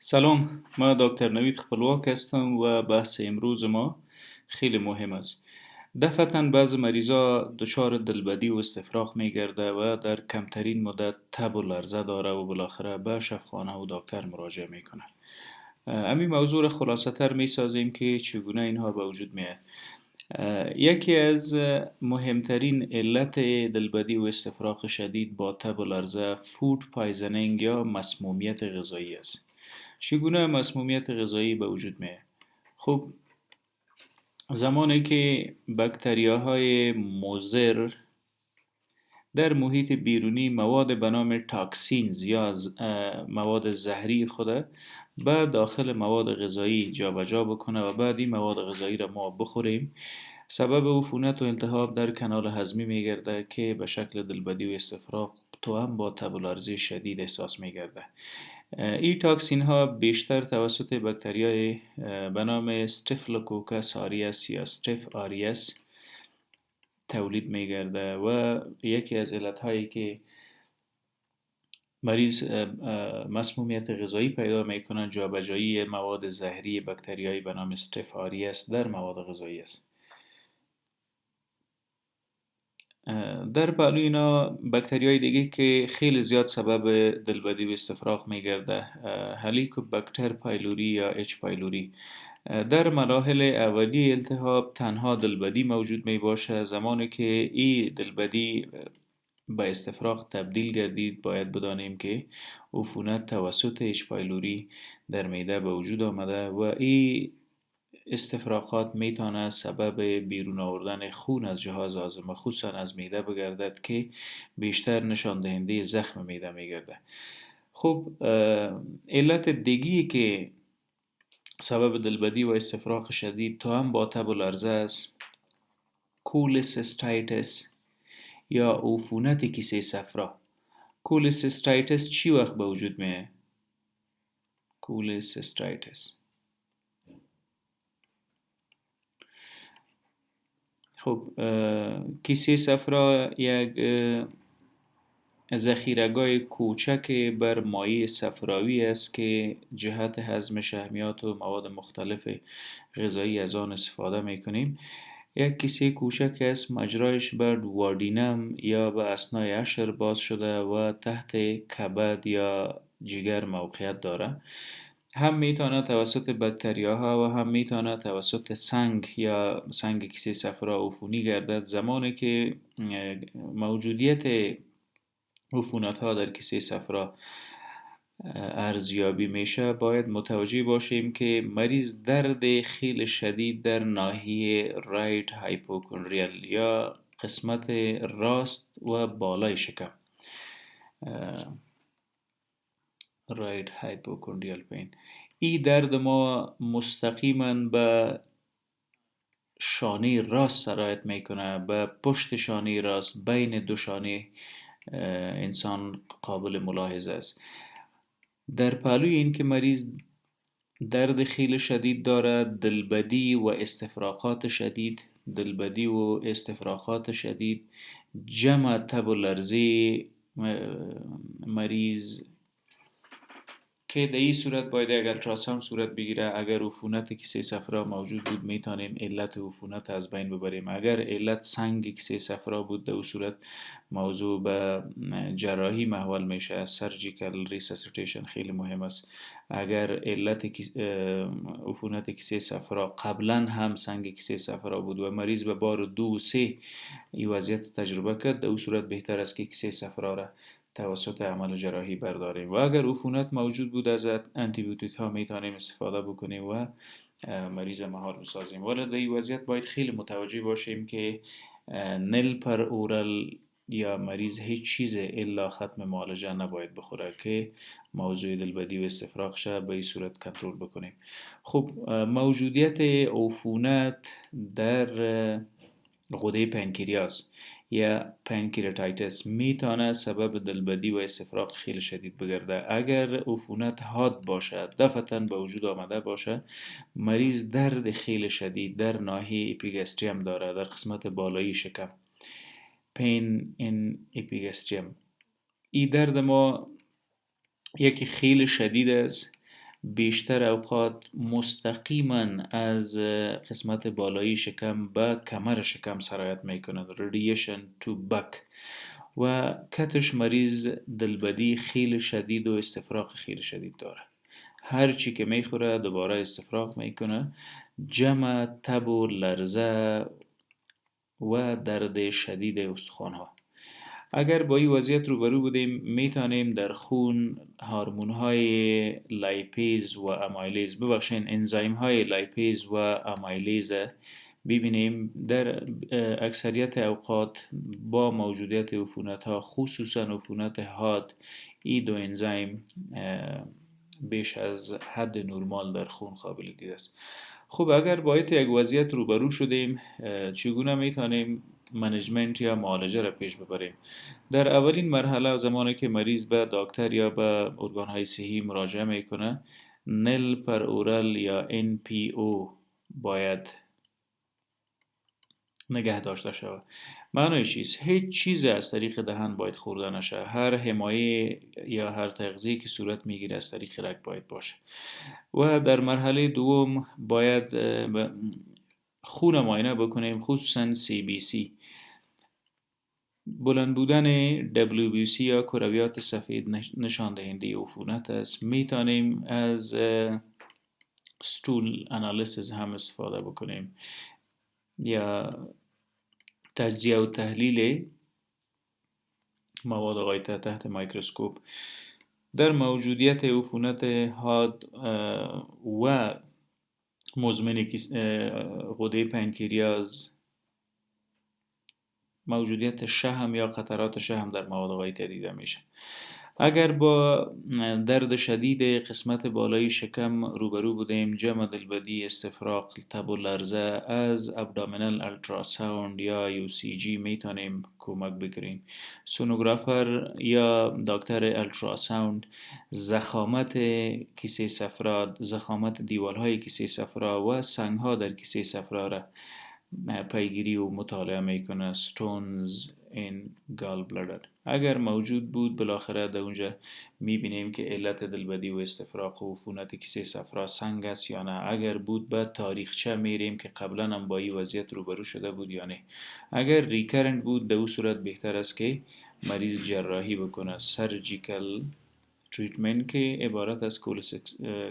سلام، ما دکتر نوید خپلواک هستم و بحث امروز ما خیلی مهم است. دفعتا بعض مریضا دچار دلبدی و استفراغ می گرده و در کمترین مدت تب و لرزه داره و بالاخره به شفاخانه و دکتر مراجعه میکنه. همین موضوع را خلاصه تر می سازیم که چگونه اینها به وجود میاد. یکی از مهمترین علت دلبدی و استفراغ شدید با تب و لرزه فود پایزنینگ یا مسمومیت غذایی است. چگونه مسمومیت غذایی به وجود میاد؟ خب، زمانی که بکتریاهای مضر در محیط بیرونی مواد به نام تاکسینز یا مواد زهری خود به داخل مواد غذایی جابجا بکنه و بعد این مواد غذایی را ما بخوریم، سبب عفونت و التهاب در کانال هضمی میگرده که به شکل دلبدی و استفراغ تو هم با تب و لرزه شدید احساس میگرده. این تاکسین ها بیشتر توسط بکتریای به نام استرپتوکوکس آریس یا استرپ آریس تولید میگرده و یکی از علت هایی که مریض مسمومیت غذایی پیدا میکنن جابجایی مواد زهری بکتریایی به نام استرپ آریس در مواد غذایی است. در پهلو اینا بکتریای دیگه که خیلی زیاد سبب دلبدی و استفراغ میگرده، هلیکوباکتر پایلوری یا اچ پایلوری. در مراحل اولیه التهاب تنها دلبدی موجود می باشه. زمانی که این دلبدی به استفراغ تبدیل گردید باید بدانیم که عفونت توسط اچ پایلوری در معده به وجود آمده و این استفراغات میتونه سبب بیرون آوردن خون از جهاز هاضمه خصوصا از معده بگردد که بیشتر نشان دهنده زخم معده میگرده. خب، علت دیگی که سبب دلبدی و استفراغ شدید تو هم با تب و لرزه است کولسیستایتس یا عفونت کیسه صفرا. کولسیستایتس چی وقت به وجود میه؟ کولسیستایتس، خب، کیسه صفرا یک ذخیره‌گاه کوچک بر مایع صفراوی است که جهت هضم شحمیات و مواد مختلف غذایی از آن استفاده میکنیم. یک کیسه کوچک است، مجرایش بر دوادینم یا به اثنای عشر باز شده و تحت کبد یا جگر موقعیت داره. هم میتونه توسط بکتریاها و هم میتونه توسط سنگ یا سنگ کیسه صفرا عفونی گردد. زمانی که موجودیت عفونت ها در کیسه صفرا ارزیابی میشه باید متوجه باشیم که مریض درد خیلی شدید در ناحیه رایت هایپوکندریال یا قسمت راست و بالای شکم، رایت هایپوکندریال پین، این درد ما مستقیما به شانه راست سرایت میکنه، به پشت شانه راست بین دو شانه انسان قابل ملاحظه است. در پهلوی این که مریض درد خیلی شدید داره، دلبدی و استفراغات شدید، جمع تب و لرزه مریض که در این صورت باید اگر التراساوند صورت بگیره. اگر عفونت کیسه صفرا موجود بود میتونیم علت عفونت از بین ببریم. اگر علت سنگ کیسه صفرا بود در اون صورت موضوع به جراحی محول میشه. سرجیکال ریساسیتیشن خیلی مهم است. اگر علت عفونت کیسه صفرا قبلا هم سنگ کیسه صفرا بود و مریض به بار 2 و 3 این وضعیت تجربه کرد، در اون صورت بهتر است که کیسه صفرا را توسط عمل جراحی برداریم. و اگر عفونت موجود بود از آنتی بیوتیک ها میتونیم استفاده بکنیم و مریض مهار بسازیم. ولی در این وضعیت باید خیلی متوجه باشیم که نل پر اورال یا مریض هیچ چیز الا ختم معالجه نباید بخوره که موضوع دلبدی و استفراغ شه به این صورت کنترل بکنیم. خب، موجودیت عفونت در غده پنکریاس یا پنکریاتایتس میتونه سبب دلبدی و استفراغ خیلی شدید بگرده. اگر عفونت حاد باشه، دفعتا به وجود آمده باشه، مریض درد خیلی شدید در ناحیه اپیگاستریوم داره، در قسمت بالایی شکم، پین این اپیگاستریوم. این درد ما یکی خیلی شدید است، بیشتر اوقات مستقیما از قسمت بالایی شکم به کمر شکم سرایت میکنه. radiation to back. و کتش مریض دلبدی خیلی شدید و استفراغ خیلی شدید داره. هر چی که میخوره دوباره استفراغ میکنه. جمع تب و لرزه و درد شدید استخوان‌ها. اگر با این وضعیت روبرو بودیم میتونیم در خون هورمون‌های لایپیز و امایلیز انزایم‌های لایپیز و امایلیز ببینیم در اکثریت اوقات با موجودیت عفونت‌ها، خصوصا عفونت حاد، این دو انزیم بیش از حد نرمال در خون قابل دید است. خب اگر با یک وضعیت روبرو شدیم چگونه میتونیم منیجمنت یا معالجه را پیش ببریم؟ در اولین مرحله زمانی که مریض به دکتر یا به ارگان‌های صحی مراجعه میکنه، نل پر اورال یا NPO باید نگه داشته شود. معنی چیست؟ هیچ چیز از طریق دهن باید خورده نشه. هر حمایه یا هر تغذیه که صورت میگیره از طریق رگ باید باشه. و در مرحله دوم باید خون معاینه بکنیم، خصوصا CBC. بلند بودن WBC یا کرویات سفید نشان دهنده عفونت است. میتونیم از ستول انالیسیس هم استفاده بکنیم یا تجزیه و تحلیل مواد غایطه تحت میکروسکوپ. در موجودیت عفونت حاد و مزمن غده پنکریاس، موجودیت شحم یا قطرات شحم در مواد غایطه دیده میشه. اگر با درد شدید قسمت بالای شکم روبرو بودیم، جمع دلبدی، استفراغ، تب و لرزه، از ابدومینال التراساوند یا UCG میتونیم کمک بگیریم. سونوگرافر یا دکتر التراساوند زخامت کیسه صفرا، زخامت دیوالهای کیسه صفرا و سنگها در کیسه صفرا را پیگیری و مطالعه میکنه. stones in gallbladder اگر موجود بود بالاخره در اونجا میبینیم که علت دلبدی و استفراغ و عفونت کیسه صفرا سنگ است یا نه. اگر بود به تاریخچه میریم که قبلا هم با این وضعیت روبرو شده بود یا نه. اگر ریکرنت بود در اون صورت بهتر است که مریض جراحی بکنه، سرجیکل تریتمنت که عبارت از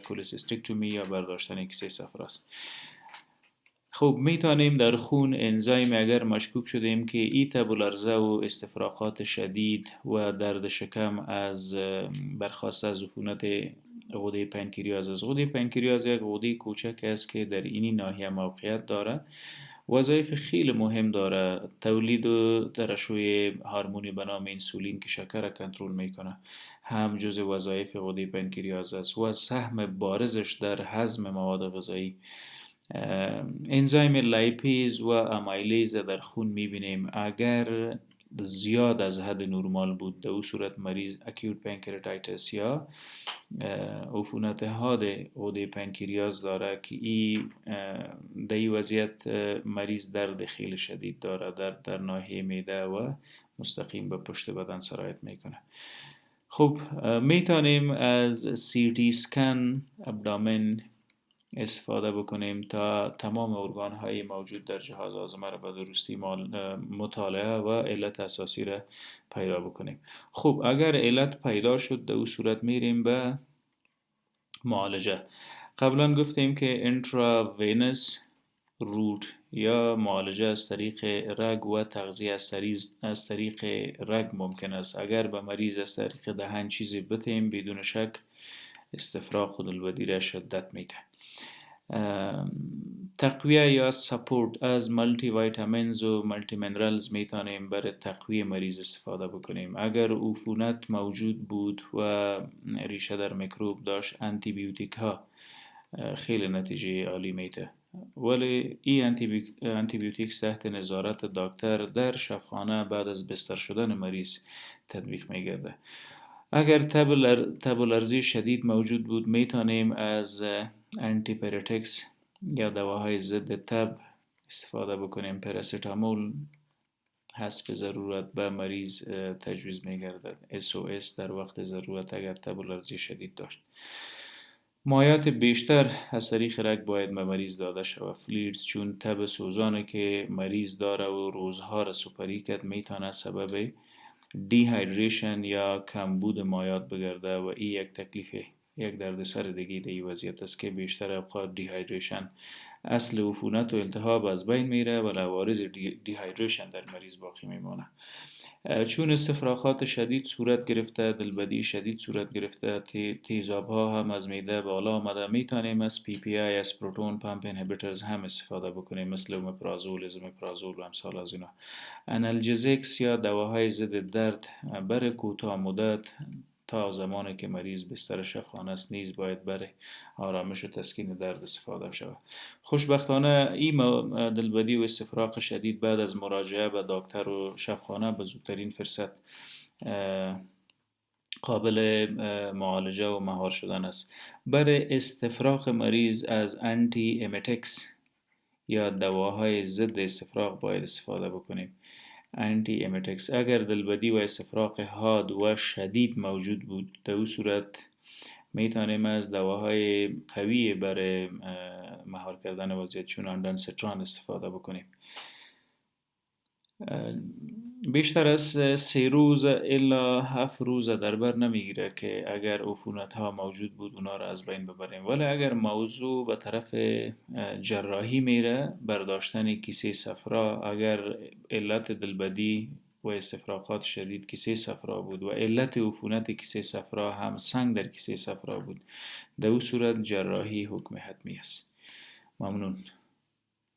کولسیستکتومی یا برداشتن کیسه صفرا است. خب میتونیم در خون انزایم اگر مشکوک شدیم که ای تب و لرزه و استفراغات شدید و درد شکم از برخواسته از عفونت غده پنکریاس است. غده پنکریاس یک غده کوچک است که در اینی ناحیه موقعیت داره. وظایف خیلی مهم داره. تولید و ترشح هورمونی به نام انسولین که شکر را کنترل میکنه هم جزء وظایف غده پنکریاس است و سهم بارزش در هضم مواد غذایی. انزایم لایپیز و امایلیز در خون میبینیم. اگر زیاد از حد نرمال بود در اون صورت مریض اکیوت پنکریاتایتس یا عفونت حاد غده پنکریاس داره که در این وضعیت مریض درد خیلی شدید داره در ناحیه معده و مستقیم به پشت بدن سرایت میکنه. خب میتونیم از CT سکن ابدومن استفاده بکنیم تا تمام ارگان های موجود در جهاز هاضمه را به درستی مطالعه و علت اساسی را پیدا بکنیم. خب اگر علت پیدا شد در اون صورت میریم به معالجه. قبلا گفتیم که انتراوینس روت یا معالجه از طریق رگ و تغذیه از طریق رگ ممکن است. اگر به مریض از طریق دهن چیزی بتیم بدون شک استفراغ و دلبدی را شدت میده. تقویه یا سپورت از ملتی ویتامینز و ملتی منرالز میتونیم برای تقویه مریض استفاده بکنیم. اگر عفونت موجود بود و ریشه در میکروب داشت، آنتی بیوتیک ها خیلی نتیجه عالی میده. ولی این آنتی بیوتیک تحت نظارت دکتر در شفاخانه بعد از بستر شدن مریض تطبیق میگرده. اگر تب و لرزی شدید موجود بود میتونیم از آنتی پیرتکس یا دواهای ضد تب استفاده بکنیم. پاراستامول حسب ضرورت به مریض تجویز میگردد. SOS در وقت ضرورت اگر تب و لرزی شدید داشت. مایات بیشتر از طریق رگ باید به مریض داده شود. فلیدز چون تب سوزانه که مریض داره و روزها را سپری کرد میتونه سبب دیهایدریشن یا کمبود مایات بگرده و این یک تکلیف، یک دردسر دیگه در این وضعیت است که بیشتر اوقات دیهایدریشن اصل عفونت و التهاب از بین میره و لوارز دیهایدریشن در مریض باقی میمانه. چون استفراغات شدید صورت گرفته، دلبدی شدید صورت گرفته، تیزاب ها هم از میده بالا آمده، میتونیم از پی پی آی از پروتون پمپ اینهیبیترز هم استفاده بکنیم، مثل اومپرازول، ازومپرازول و امثال از اینا. انالژزیکس یا دواهای ضد درد برای کوتاه مدت تا زمانی که مریض بستر شفاخانه است نیز باید برای آرامش و تسکین درد استفاده شود. خوشبختانه این دلبدی و استفراغ شدید بعد از مراجعه به دکتر و شفاخانه به زودترین فرصت قابل معالجه و مهار شدن است. برای استفراغ مریض از انتی امتکس یا دواهای ضد استفراغ باید استفاده بکنیم. انتی امتکس اگر دلبدی و استفراغ حاد و شدید موجود بود، در او صورت میتونیم از دواهای قوی برای مهار کردن وضعیت چون اندنستران استفاده بکنیم. بیشتر از 3 روز الا 7 روز در بر نمیگیره که اگر عفونت ها موجود بود اونا را از بین ببریم، ولی اگر موضوع به طرف جراحی میره، برداشتن کیسه صفرا، اگر علت دلبدی و استفراغات شدید کیسه صفرا بود و علت عفونت کیسه صفرا هم سنگ در کیسه صفرا بود، در او صورت جراحی حکم حتمی است. ممنون.